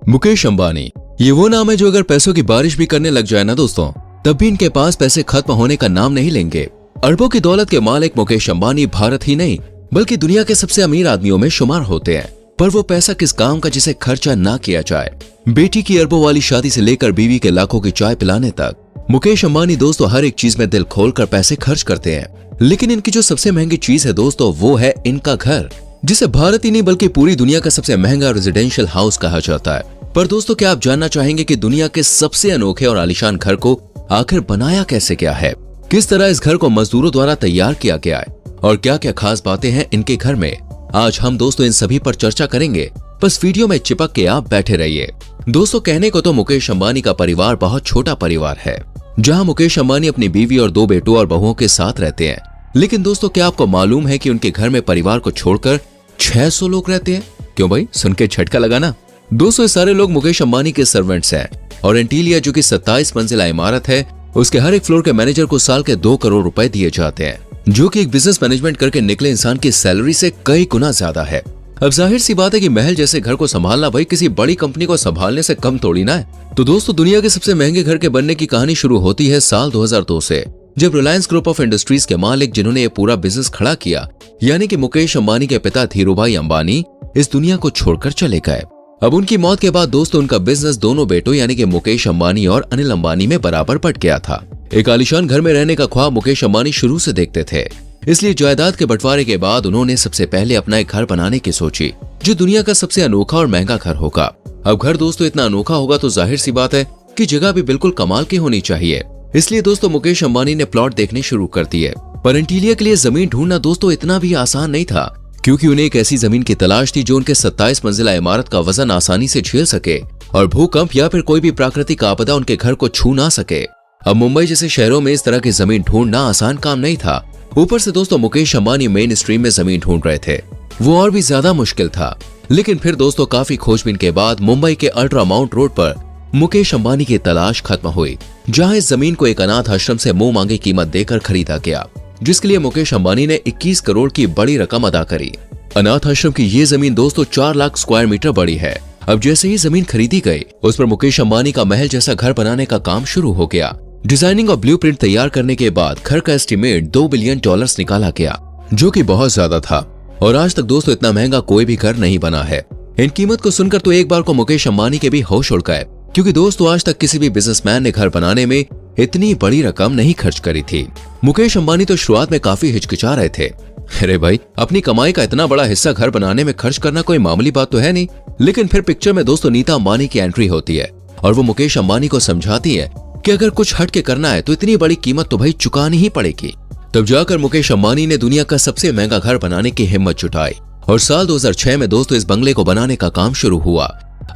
मुकेश अंबानी, ये वो नाम है जो अगर पैसों की बारिश भी करने लग जाए ना दोस्तों, तब भी इनके पास पैसे खत्म होने का नाम नहीं लेंगे। अरबों की दौलत के मालिक मुकेश अंबानी भारत ही नहीं बल्कि दुनिया के सबसे अमीर आदमियों में शुमार होते हैं। पर वो पैसा किस काम का जिसे खर्चा ना किया जाए। बेटी की अरबों वाली शादी से लेकर बीवी के लाखों की चाय पिलाने तक मुकेश अंबानी दोस्तों हर एक चीज में दिल खोलकर पैसे खर्च करते हैं। लेकिन इनकी जो सबसे महंगी चीज है दोस्तों वो है इनका घर, जिसे भारत ही नहीं बल्कि पूरी दुनिया का सबसे महंगा रेजिडेंशियल हाउस कहा जाता है। पर दोस्तों क्या आप जानना चाहेंगे कि दुनिया के सबसे अनोखे और आलीशान घर को आखिर बनाया कैसे गया है, किस तरह इस घर को मजदूरों द्वारा तैयार किया गया है और क्या क्या खास बातें हैं इनके घर में। आज हम दोस्तों इन सभी पर चर्चा करेंगे, बस वीडियो में चिपक के आप बैठे रहिए। दोस्तों कहने को तो मुकेश अंबानी का परिवार बहुत छोटा परिवार है, जहां मुकेश अंबानी अपनी बीवी और 2 बेटों और बहुओं के साथ रहते हैं। लेकिन दोस्तों क्या आपको मालूम है कि उनके घर में परिवार को छोड़कर 600 लोग रहते हैं? क्यों भाई, सुन के झटका लगा ना। दोस्तों ये सारे लोग मुकेश अंबानी के सर्वेंट्स हैं और एंटीलिया जो कि 27 मंजिला इमारत है, उसके हर एक फ्लोर के मैनेजर को साल के 2 करोड़ रुपए दिए जाते हैं, जो कि एक बिजनेस मैनेजमेंट करके निकले इंसान की सैलरी से कई गुना ज्यादा है। अब जाहिर सी बात है कि महल जैसे घर को संभालना भाई किसी बड़ी कंपनी को संभालने से कम थोड़ी ना है। तो दोस्तों दुनिया के सबसे महंगे घर के बनने की कहानी शुरू होती है साल 2002 से, जब रिलायंस ग्रुप ऑफ इंडस्ट्रीज के मालिक जिन्होंने ये पूरा बिजनेस खड़ा किया, यानी कि मुकेश अंबानी के पिता धीरूभाई अंबानी इस दुनिया को छोड़कर चले गए। अब उनकी मौत के बाद दोस्तों उनका बिजनेस दोनों बेटों यानी कि मुकेश अंबानी और अनिल अंबानी में बराबर बट गया था। एक आलीशान घर में रहने का ख्वाब मुकेश अंबानी शुरू से देखते थे, इसलिए जायदाद के बंटवारे के बाद उन्होंने सबसे पहले अपना एक घर बनाने की सोची, जो दुनिया का सबसे अनोखा और महंगा घर होगा। अब घर दोस्तों इतना अनोखा होगा तो जाहिर सी बात है कि जगह भी बिल्कुल कमाल की होनी चाहिए। इसलिए दोस्तों मुकेश अंबानी ने प्लॉट देखने शुरू कर दिए। पर एंटीलिया के लिए जमीन ढूंढना दोस्तों इतना भी आसान नहीं था, क्योंकि उन्हें एक ऐसी जमीन की तलाश थी जो उनके 27 मंजिला इमारत का वजन आसानी से झेल सके और भूकंप या फिर कोई भी प्राकृतिक आपदा उनके घर को छू ना सके। अब मुंबई जैसे शहरों में इस तरह की जमीन ढूंढना आसान काम नहीं था। ऊपर से दोस्तों मुकेश अंबानी मेन स्ट्रीम में जमीन ढूंढ रहे थे, वो और भी ज्यादा मुश्किल था। लेकिन फिर दोस्तों काफी खोजबीन के बाद मुंबई के अल्ट्रा माउंट रोड पर मुकेश अंबानी की तलाश खत्म हुई, जहां इस जमीन को एक अनाथ आश्रम से मुंह मांगी कीमत देकर खरीदा गया, जिसके लिए मुकेश अंबानी ने 21 करोड़ की बड़ी रकम अदा करी। अनाथ आश्रम की ये जमीन दोस्तों 4 लाख स्क्वायर मीटर बड़ी है। अब जैसे ही जमीन खरीदी गई, उस पर मुकेश अंबानी का महल जैसा घर बनाने का काम शुरू हो गया। डिजाइनिंग और ब्लूप्रिंट तैयार करने के बाद घर का एस्टीमेट $2 बिलियन निकाला गया, जो कि बहुत ज्यादा था और आज तक दोस्तों इतना महंगा कोई भी घर नहीं बना है। इन कीमत को सुनकर तो एक बार को मुकेश अंबानी के भी होश उड़ गए, क्योंकि दोस्तों आज तक किसी भी बिजनेसमैन ने घर बनाने में इतनी बड़ी रकम नहीं खर्च करी थी। मुकेश अंबानी तो शुरुआत में काफी हिचकिचा रहे थे। अरे भाई, अपनी कमाई का इतना बड़ा हिस्सा घर बनाने में खर्च करना कोई मामूली बात तो है नहीं। लेकिन फिर पिक्चर में दोस्तों नीता अंबानी की एंट्री होती है और वो मुकेश अंबानी को समझाती है कि अगर कुछ हट के करना है तो इतनी बड़ी कीमत तो भाई चुकानी ही पड़ेगी। तब जाकर मुकेश अंबानी ने दुनिया का सबसे महंगा घर बनाने की हिम्मत जुटाई और साल 2006 में दोस्तों इस बंगले को बनाने का काम शुरू हुआ।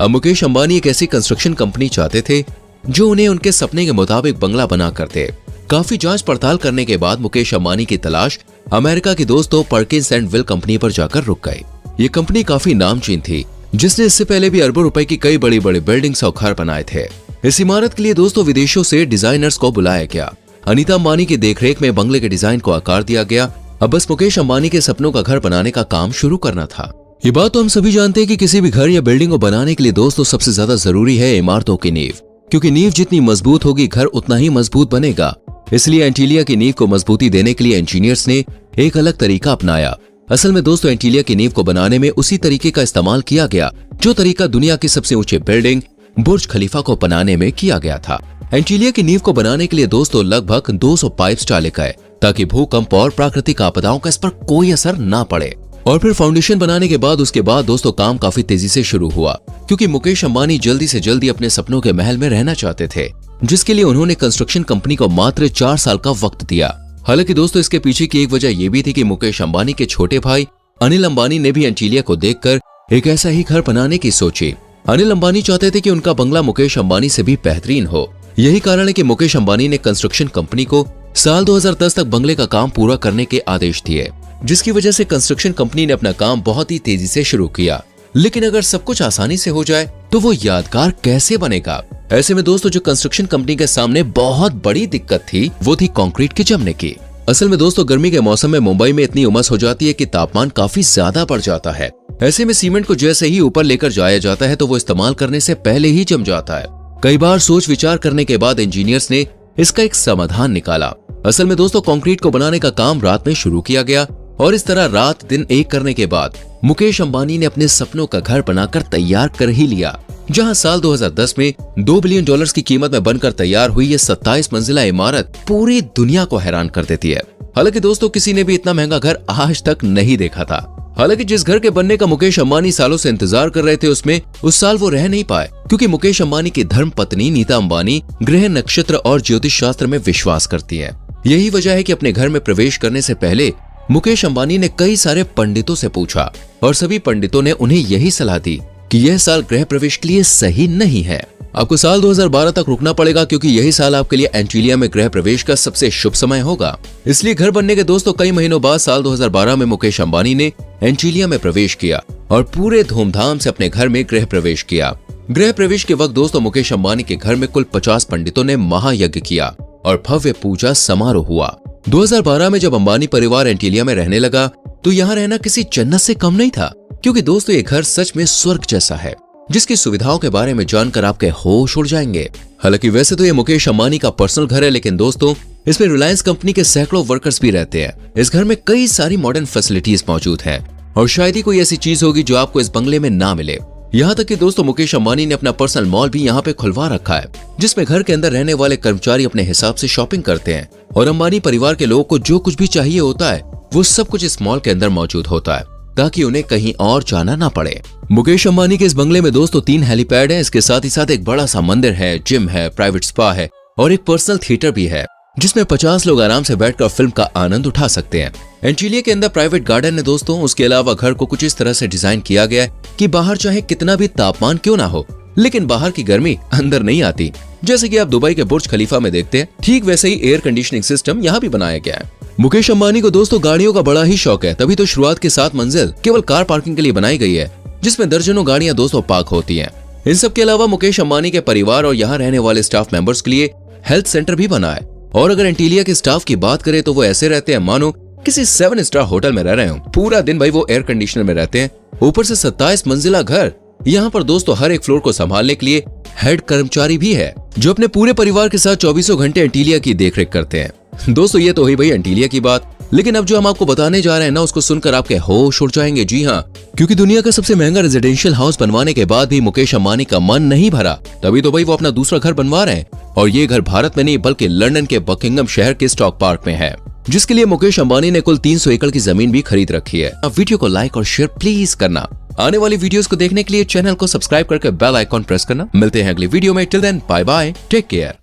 अब मुकेश अंबानी एक ऐसी कंस्ट्रक्शन कंपनी चाहते थे जो उन्हें उनके सपने के मुताबिक बंगला बना कर दे। काफी जांच पड़ताल करने के बाद मुकेश अंबानी की तलाश अमेरिका की दोस्तों पर्किंस एंड विल कंपनी पर जाकर रुक गई। ये कंपनी काफी नामचीन थी, जिसने इससे पहले भी अरबों रुपए की कई बड़ी बड़ी बिल्डिंग्स और घर बनाए थे। इस इमारत के लिए दोस्तों विदेशों से डिजाइनर्स को बुलाया गया। अनीता अंबानी की देखरेख में बंगले के डिजाइन को आकार दिया गया। अब बस मुकेश अंबानी के सपनों का घर बनाने का काम शुरू करना था। ये बात तो हम सभी जानते हैं कि किसी भी घर या बिल्डिंग को बनाने के लिए दोस्तों सबसे ज्यादा जरूरी है इमारतों की नींव, क्योंकि नींव जितनी मजबूत होगी घर उतना ही मजबूत बनेगा। इसलिए एंटीलिया की नींव को मजबूती देने के लिए इंजीनियर्स ने एक अलग तरीका अपनाया। असल में दोस्तों एंटीलिया की नींव को बनाने में उसी तरीके का इस्तेमाल किया गया जो तरीका दुनिया की सबसे ऊंचे बिल्डिंग बुर्ज खलीफा को बनाने में किया गया था। एंटीलिया की नींव को बनाने के लिए दोस्तों लगभग 200 पाइप्स डाले गए, ताकि भूकंप और प्राकृतिक आपदाओं का इस पर कोई असर ना पड़े। और फिर फाउंडेशन बनाने के बाद उसके बाद दोस्तों काम काफी तेजी से शुरू हुआ, क्योंकि मुकेश अंबानी जल्दी से जल्दी अपने सपनों के महल में रहना चाहते थे, जिसके लिए उन्होंने कंस्ट्रक्शन कंपनी को मात्र 4 साल का वक्त दिया। हालांकि दोस्तों इसके पीछे की एक वजह यह भी थी कि मुकेश अंबानी के छोटे भाई अनिल अंबानी ने भी एंटीलिया को देखकर एक ऐसा ही घर बनाने की सोची। अनिल अंबानी चाहते थे कि उनका बंगला मुकेश अंबानी से भी बेहतरीन हो। यही कारण है कि मुकेश अंबानी ने कंस्ट्रक्शन कंपनी को साल 2010 तक बंगले का काम पूरा करने के आदेश दिए, जिसकी वजह से कंस्ट्रक्शन कंपनी ने अपना काम बहुत ही तेजी से शुरू किया। लेकिन अगर सब कुछ आसानी से हो जाए तो वो यादगार कैसे बनेगा? ऐसे में दोस्तों जो कंस्ट्रक्शन कंपनी के सामने बहुत बड़ी दिक्कत थी वो थी कंक्रीट के जमने की। असल में दोस्तों गर्मी के मौसम में मुंबई में इतनी उमस हो जाती है कि तापमान काफी ज्यादा बढ़ जाता है। ऐसे में सीमेंट को जैसे ही ऊपर लेकर जाया जाता है तो वो इस्तेमाल करने से पहले ही जम जाता है। कई बार सोच विचार करने के बाद इंजीनियर्स ने इसका एक समाधान निकाला। असल में दोस्तों कंक्रीट को बनाने का काम रात में शुरू किया गया और इस तरह रात दिन एक करने के बाद मुकेश अंबानी ने अपने सपनों का घर बनाकर तैयार कर ही लिया, जहां साल 2010 में $2 बिलियन की कीमत में बनकर तैयार हुई ये 27 मंजिला इमारत पूरी दुनिया को हैरान कर देती है। हालांकि दोस्तों किसी ने भी इतना महंगा घर आज तक नहीं देखा था। हालांकि जिस घर के बनने का मुकेश अंबानी सालों से इंतजार कर रहे थे उसमें उस साल वो रह नहीं पाए, क्योंकि मुकेश अंबानी की धर्म पत्नी नीता अंबानी ग्रह नक्षत्र और ज्योतिष शास्त्र में विश्वास करती है। यही वजह है कि अपने घर में प्रवेश करने से पहले मुकेश अंबानी ने कई सारे पंडितों से पूछा और सभी पंडितों ने उन्हें यही सलाह दी कि यह साल गृह प्रवेश के लिए सही नहीं है। आपको साल 2012 तक रुकना पड़ेगा, क्योंकि यही साल आपके लिए एंटीलिया में गृह प्रवेश का सबसे शुभ समय होगा। इसलिए घर बनने के दोस्तों कई महीनों बाद साल 2012 में मुकेश अंबानी ने एंटीलिया में प्रवेश किया और पूरे धूमधाम से अपने घर में गृह प्रवेश किया। गृह प्रवेश के वक्त दोस्तों मुकेश अंबानी के घर में कुल 50 पंडितों ने महायज्ञ किया और भव्य पूजा समारोह हुआ। 2012 में जब अंबानी परिवार एंटीलिया में रहने लगा तो यहाँ रहना किसी जन्नत से कम नहीं था, क्योंकि दोस्तों ये घर सच में स्वर्ग जैसा है, जिसकी सुविधाओं के बारे में जानकर आपके होश उड़ जाएंगे। हालांकि वैसे तो ये मुकेश अंबानी का पर्सनल घर है, लेकिन दोस्तों इसमें रिलायंस कंपनी के सैकड़ों वर्कर्स भी रहते हैं। इस घर में कई सारी मॉडर्न फैसिलिटीज मौजूद हैं और शायद ही कोई ऐसी चीज होगी जो आपको इस बंगले में ना मिले। यहाँ तक कि दोस्तों मुकेश अंबानी ने अपना पर्सनल मॉल भी यहाँ पे खुलवा रखा है, जिसमें घर के अंदर रहने वाले कर्मचारी अपने हिसाब से शॉपिंग करते हैं और अंबानी परिवार के लोगों को जो कुछ भी चाहिए होता है वो सब कुछ इस मॉल के अंदर मौजूद होता है, ताकि उन्हें कहीं और जाना ना पड़े। मुकेश अंबानी के इस बंगले में दोस्तों 3 हेलीपैड है। इसके साथ ही साथ एक बड़ा सा मंदिर है, जिम है, प्राइवेट स्पा है और एक पर्सनल थिएटर भी है, जिसमें 50 लोग आराम से बैठकर फिल्म का आनंद उठा सकते हैं। एंटीलिया के अंदर प्राइवेट गार्डन है दोस्तों। उसके अलावा घर को कुछ इस तरह से डिजाइन किया गया है कि बाहर चाहे कितना भी तापमान क्यों ना हो, लेकिन बाहर की गर्मी अंदर नहीं आती। जैसे कि आप दुबई के बुर्ज खलीफा में देखते हैं, ठीक वैसे ही एयर कंडीशनिंग सिस्टम यहाँ भी बनाया गया है। मुकेश अंबानी को दोस्तों गाड़ियों का बड़ा ही शौक है, तभी तो शुरुआत की 7 मंजिल केवल कार पार्किंग के लिए बनाई गई है, जिसमें दर्जनों गाड़ियां दोस्तों पार्क होती हैं। इन सब के अलावा मुकेश अंबानी के परिवार और यहाँ रहने वाले स्टाफ मेंबर्स के लिए हेल्थ सेंटर भी बना है। और अगर एंटीलिया के स्टाफ की बात करें तो वो ऐसे रहते हैं मानो किसी 7 स्टार होटल में रह रहे हो। पूरा दिन भाई वो एयर कंडीशनर में रहते हैं। ऊपर से 27 मंजिला घर। यहाँ पर दोस्तों हर एक फ्लोर को संभालने के लिए हेड कर्मचारी भी है, जो अपने पूरे परिवार के साथ 24 घंटे एंटीलिया की देखरेख करते हैं। दोस्तों ये तो हुई भाई एंटीलिया की बात, लेकिन अब जो हम आपको बताने जा रहे हैं ना, उसको सुनकर आपके होश उड़ जाएंगे। जी हाँ, क्योंकि दुनिया का सबसे महंगा रेजिडेंशियल हाउस बनवाने के बाद भी मुकेश अंबानी का मन नहीं भरा, तभी तो भाई वो अपना दूसरा घर बनवा रहे हैं। और ये घर भारत में नहीं बल्कि लंदन के बकिंगम शहर के स्टॉक पार्क में है, जिसके लिए मुकेश अंबानी ने कुल 300 एकड़ की जमीन भी खरीद रखी है। अब वीडियो को लाइक और शेयर प्लीज करना। आने वाली वीडियोस को देखने के लिए चैनल को सब्सक्राइब करके बेल आइकॉन प्रेस करना। मिलते हैं अगली वीडियो में। Till then bye bye, take care.